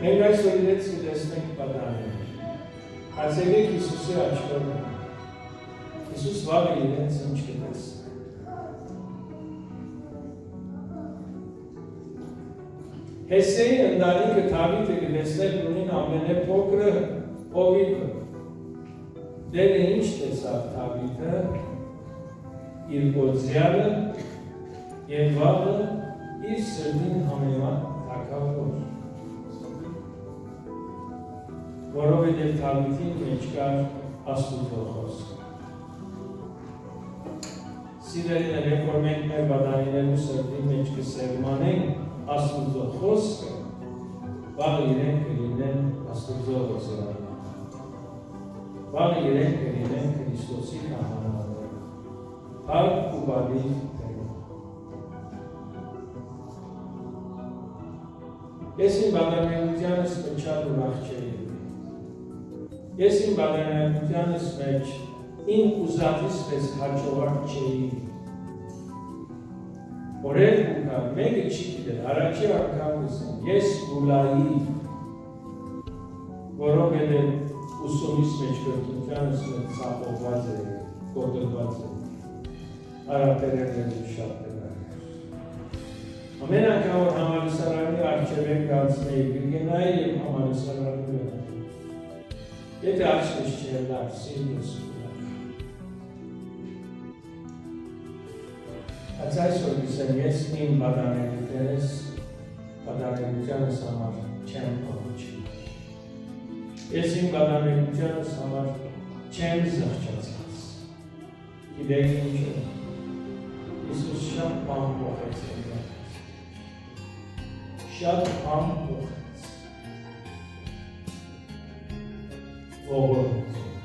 Մենք այսօր իրենց կտեսնենք պատանին։ Հացեգեք Հիսուսի աչքով։ Հիսուս վաղը իրենց ինչ կտեսնենք։ Հեսեի ընտանիքը Դավիթը կտեսներ ունին ամենափոքրը հովիվը։ Դերը ինչ տեսավ Դավիթը, իր գործյալը եւ վաղը իր սրտին համեմատ թագավոր։ Որովհետև Դավիթի մեջ կար Աստծո խոսքը։ Սիրելիներ, երբ որ մենք մեր բանալիներու սրտի մեջ կսերմանենք Աստծո խոսքը, վաղը իրենք կլինեն Աստծո ոսերանը։ Վաղը իրենք կլինեն Քրիստոսի քահանաները։ Հարկ ու բադի Ես իմ բանալիությանս մնչալ ուրախ չէի։ Ես իմ բանալիությանս մեջ իմ ուզածից պես հաջողակ չէի։ Օրեր ուկար, մեկը չի գիտեր, առաջի անգամ կսեմ, ես գուլայի, որովհետև ուսումից մեջ կրթությանս մեջ սապողված է, կոտրված է, արապերերների շատ Ամեն անգամ որ համալսարանի առջև եք գացնեի, գրգենայի և համալսարանի Եթե աչքս չելար, սիրնս կուլար։ Այս այսօր գիսեմ, ես իմ բադանելությանս համար չեմ պահուչի։ Ես իմ բադանելությանս համար չեմ զղջացած։ Գիտեք ինչ է, Իսուս շատ բան փոխեց իմ Շատ բան փոխեց։ Ողորմություն,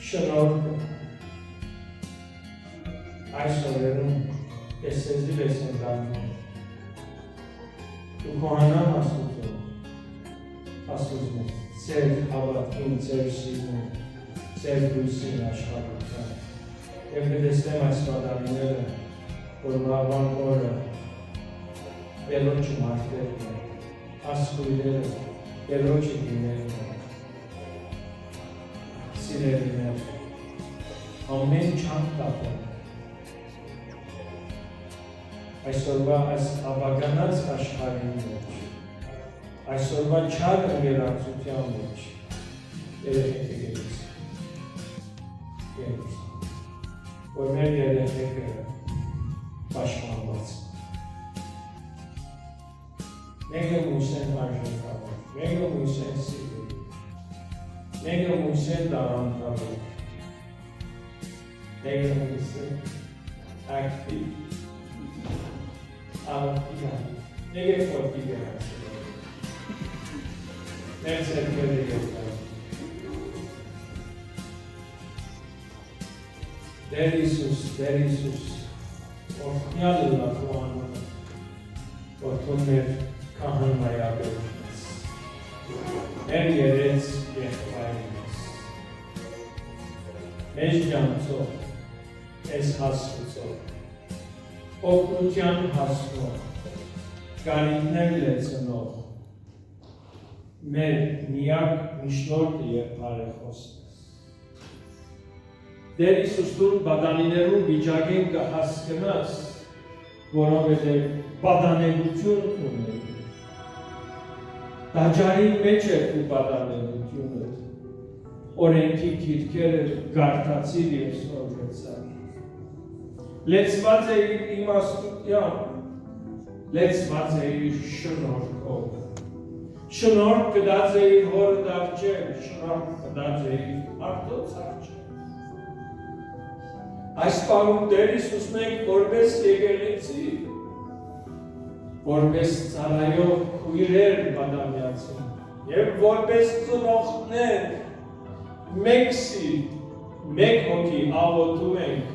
շնորհքը, այս օրերում ես սեզիվ ես ընդանում, դու քահանան Աստծո, ծեր հավատքին, ծեր սիրուն, ծեր հույսին աշխարհության, և կտեսնեմ այս պատանիները, որ վաղվան օրը Բելոչը մարդերն է, ասկույրերը, Բելոչը դիներն է, Սիրելիներ, ամեն չանք տապեն, այսօրվա այս ապագանած աշխարհի մեջ, այսօրվա չար ընկերակցության մեջ, երեխեքը գերից, որ մեր երեխեքը պաշտպանված է։ Մեկը մույսեն արժանքավոր, մեկը մույսեն սիրելի, մեկը մույսեն դարանքավոր, մեկը մույսեն ակտիվ, աղտիգան, մեկը ֆորտիգան, մեր ծերքերը ետար։ Դեր Իսուս, օրհնյալ է լակու անունը, որ թող մեր քահանայաբերնես, մեր երեց եղբայրինես, մեզ ջանցող, ես հասկացող, օգնության հասնող, գարիններ լեցնող, մեր միակ միշնորդը և բարեխոսն Դեր Իսուս դու բադանիներուն վիճակեն կհասկնաս, որովհետև բադանելություն ունի։ Տաճարի մեջ է ու բադանելությունը, օրենքի գիրքերը գարթացիր և սորվեցար։ Լեցված է իր իմաստությամբ, լեցված է իր շնորհքով։ Շնորհք կդած է իր հորդ առջև, շնորհք կդած է իր արտոց առջև։ Այս պահում Տեր Հիսուս մենք որպես եկեղեցի, որպես ծառայող քույրեր բադամյացին և որպես ծնողներ մեկ սիրտ, մեկ հոգի աղոթում ենք,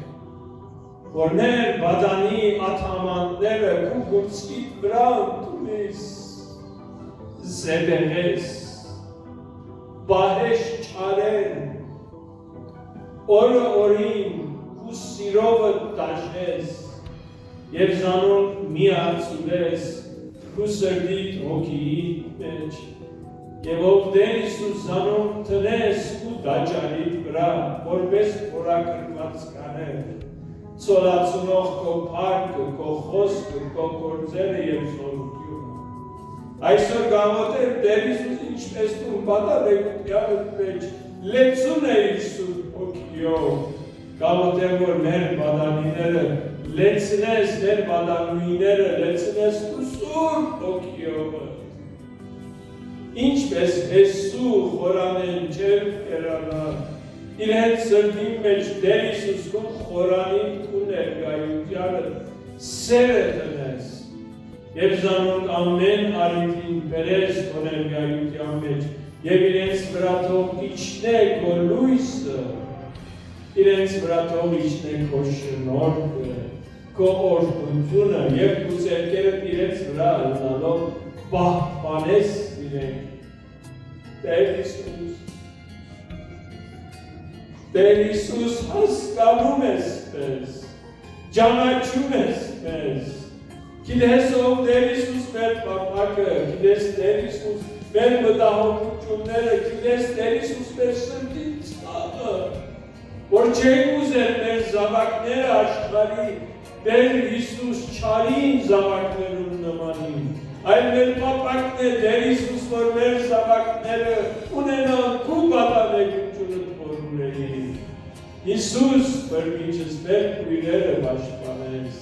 որ ներ բադանի աթամանները քու գուրցքիդ վրա ընդունես, զեբեղես, բահեշ չարեն, օրը օրին ու սիրովը տաշես և զանոն մի արձուլես քու սրդիդ հոգիի մեջ, եւ ով Տեր Հիսուս անուն տնես ու դաջարիդ վրա, որպես փորակրված կաներ, ցոլացնող քո փառքը, քո խոսքը, քո գործերը եւ զորությունը։ Այսօր գաղութեմ Տեր Հիսուս ինչպես դու պատահականության մեջ լեցուն է իր Սուրբ Հոգիով, գաղութեմ որ մեր պատանիները լեցնես, մեր պատանուիները լեցնես ու Սուրբ Հոգիով, ինչպես Հեսու խորանեն չեր կերանալ, իրենց սրդի մեջ Տեր Հիսուս քո խորանին ու ներկայությանը սերը տնես, եւ զանոն ամեն արիթին բերես քո ներկայության մեջ, եւ իրենց վրա թող իջնե քո լույսը, իրենց վրա թող իջնե քո շնորհքը, քո օրհնությունը, եւ քո ձեռքերդ իրենց վրա հնալով պահպանես իրենք։ Տեր Հիսուս հասկանում ես մեզ, ճանաչում ես մեզ, գիտես ով Տեր Հիսուս մեր պապակը, գիտես Տեր Հիսուս մեր մտահոգությունները, գիտես Տեր Հիսուս մեր սրտի ցավը, որ չենք ուզել մեր զավակները աշխարհի Տեր Հիսուս չարին զավակներուն նմանին, այլ մեր պապակն է Տեր Հիսուս, որ մեր զավակները ունենան քու պատանեկությունը թորունեին։ Հիսուս, բրմիջս մեր քույրերը պաշտպանես,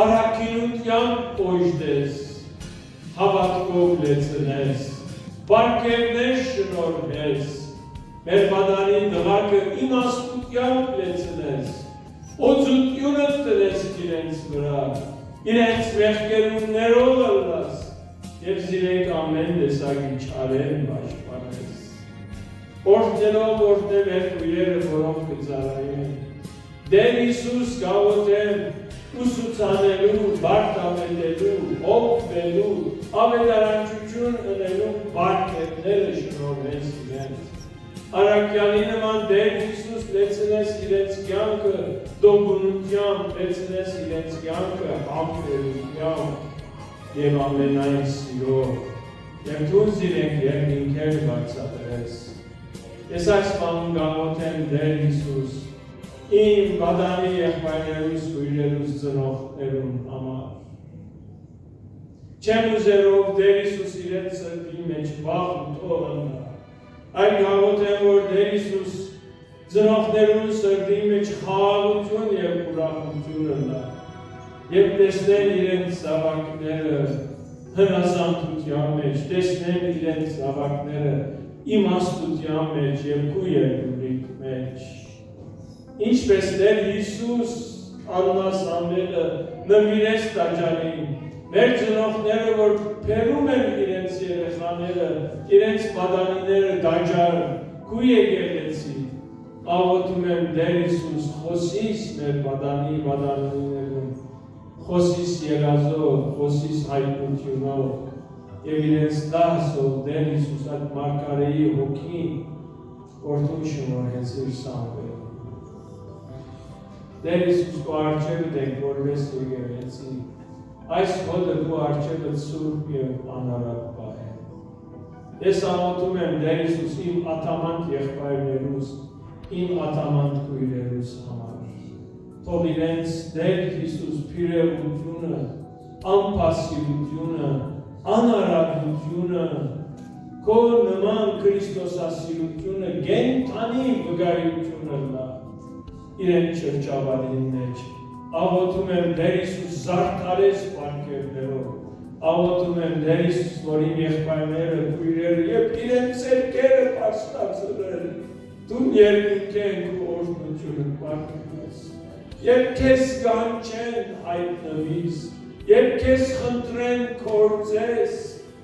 առաքինությամբ օժտես, հավատքով լեցնես, բարգևներ շնորհես, մեր պատանի դղակը իմաստությամբ լեցնես, օծությունը տնես իրենց վրա, իրենց մեղքերուններով ըլլաս, եւ զիրենք ամեն տեսակի չարեն պաշտպանես։ Օրհնելով օրհնե մեր քույրերը, որոնք կծառայեն։ Տեր Հիսուս գաղութեմ ուսուցանելու, բարդամետելու, օգնելու, ավետարանչություն ընելու բարգևները շնորհես իրենց։ Արաքյալի նման Տեր Հիսուս լեցնես իրենց կյանքը դողունությամբ, լեցնես իրենց կյանքը համբերությամբ եւ ամենայն սիրով, եւ դուք իրենք երկինքեր բացատրես։ Ես այս բանն գաղութեմ Տեր Հիսուս, իմ պատանի եղբայրներուս, քույրերուս, ծնողներուն համար։ Չեմ ուզեր ով Տեր Հիսուս իրենց սրտի մեջ վախ ու թող ընկա, այլ գաղութեմ, որ Տեր Հիսուս ծնողներուն սրտի մեջ խաղաղություն եւ ուրախություն ընկա, եւ տեսնեն իրենց զավակները հնազանդության մեջ, տեսնեն իրենց զավակները իմաստության մեջ եւ քու երկրի մեջ։ Ինչպես Տեր Հիսուս աննասանելը նվիրեց տաճարին, մեր ծնողները, որ փերում են իրենց երեխաները, իրենց պատանիները տաճար, քու եկեղեցի, աղոթում եմ Տեր Հիսուս, խոսիս մեր պատանիներուն, խոսիս երազով, խոսիս հայտնությունով, եւ իրենց դասով Տեր Հիսուս այդ մարգարեի հոգին օրդուն շնորհեցիր Սամվելին։ Տեր Հիսուս քո առջևը դենք որպես եկեղեցի, այս հոդը քո առջևը սուրբ եւ անարատ պահեն։ Ես աղոթում եմ Տեր Հիսուս իմ ատամանտ եղբայրներուս, իմ ատամանտ քույրերուս համար։ Թող իրենց Տեր Հիսուս փիրեղությունը, անպասիվությունը, անարատությունը, քո նման Քրիստոսասիրությունը, գենթանի վկայությունը լա իրենց շրջապատին մեջ։ Աղոթում եմ Տեր Հիսուս զարդարես բարգևներով, աղոթում եմ Տեր Հիսուս, որ իմ եղբայրները, քույրերը եւ իրենց ձեռքերը պաշտացրել, դու երկինքեն քո օրհնությունը պարգևես, եւ քեզ կանչեն հայտնվիս, եւ քեզ խնդրեն կործես,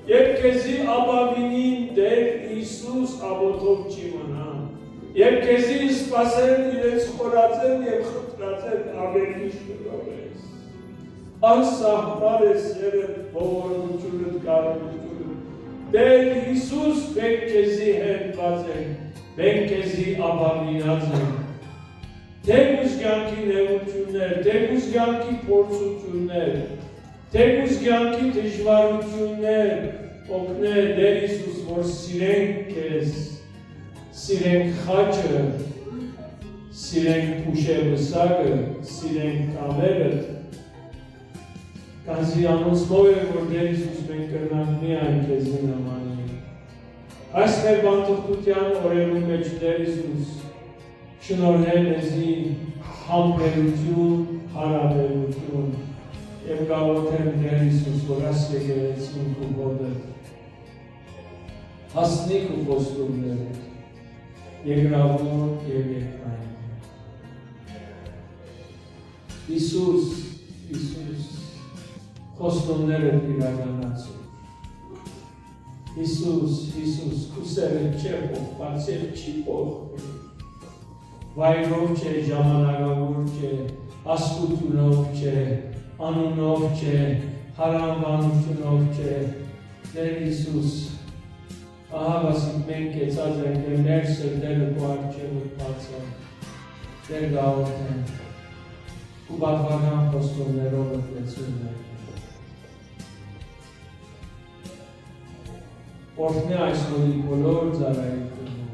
եւ քեզի ապավինին Տեր Հիսուս աբոթով չի մնան, եւ քեզի սպասեն իրենց խորացեն եւ խնդրացեն ավելի շնորհես։ Անսահման է սերը, ողորմությունը, կարողությունը։ Տեր Հիսուս մենք քեզի հենված ենք, մենք քեզի ապավինած ենք։ Թեկուզ կյանքի նեղություններ, թեկուզ կյանքի փորձություններ, Թեկուզ կյանքի դժվարություններ օգնել Տեր Հիսուս, որ սիրենք քեզ, սիրենք խաչը, սիրենք ուշևսակը, սիրենք կամերդ, կանզի անոնցմով է, որ Տեր Հիսուս մենք կրնանք միայն քեզի նամանի։ Այս մեր բանտղտության օրերու մեջ Տեր Հիսուս շնորհել եզի համբերություն, հարաբերություն եւ գաղութեմ Տեր Հիսուս, որ աս եկեղեցին քու հոդը հասնի քու խոստումներդ, երկրավոր եւ երկրային։ Հիսուս, խոստումներդ իրականացու։ Հիսուս, քու սերը չէ փոխված, եւ չի փոխվի։ Վայրով չէ, ժամանակավոր չէ, ասկությունով չէ, անունով չէ, հարանվանությունով չէ, Տեր Հիսուս, ահա վասիկ մենք կեցած ենք, և մեր սրտերը քո առջևը բացան, Տեր գաղութեն, ու բաղվական խոստումներով ըտվեցում ենք։ Օրհնի այս հոլի բոլոր ծառայությունները,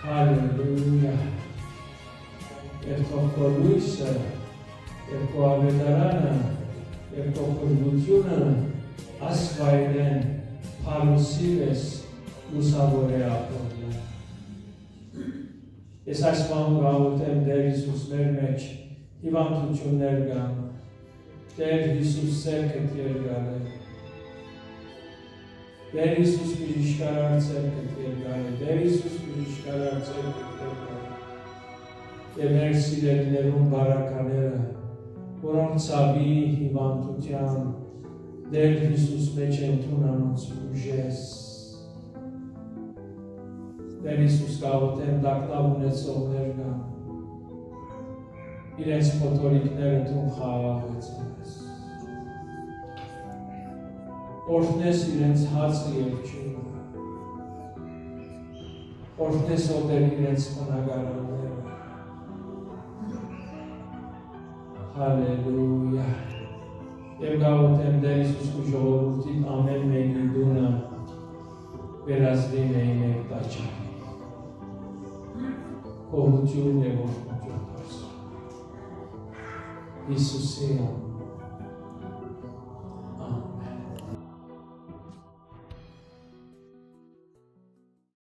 Հալելույա, և թող քո լույսը, և քո ավետարանը, և քո փրկությունը ասվայրեն փարուսիվես լուսավոր է ապրում։ Ես այս բան գաղութեմ Տեր Հիսուս մեր մեջ հիվանդություններ կան, Տեր Հիսուս սերքդ երկար է, Տեր Հիսուս բժիշկարար սերքդ երկար է, Տեր Հիսուս բժիշկարար սերքդ երկար է, և մեր սիրելիներուն բարակաները, որոնք ցավի հիվանդության Տեր Հիսուս մեջ են թունանոց ուժես։ Տեր Հիսուս գաղութեն տակնավ ունեցողներ կան, իրենց փոթորիկները թուն խաղաղեցնես։ Օրհնես իրենց հացը և ջուրը, օրհնես օտեր իրենց բնակարանները։ Հալելույա։ Եվ գաղութեմ Տեր Հիսուս ու ժողովրդի ամեն մեկի դունը վերածվի մեկ տաճարի։ Գոհություն և օրհնություն Հիսուսի անունով։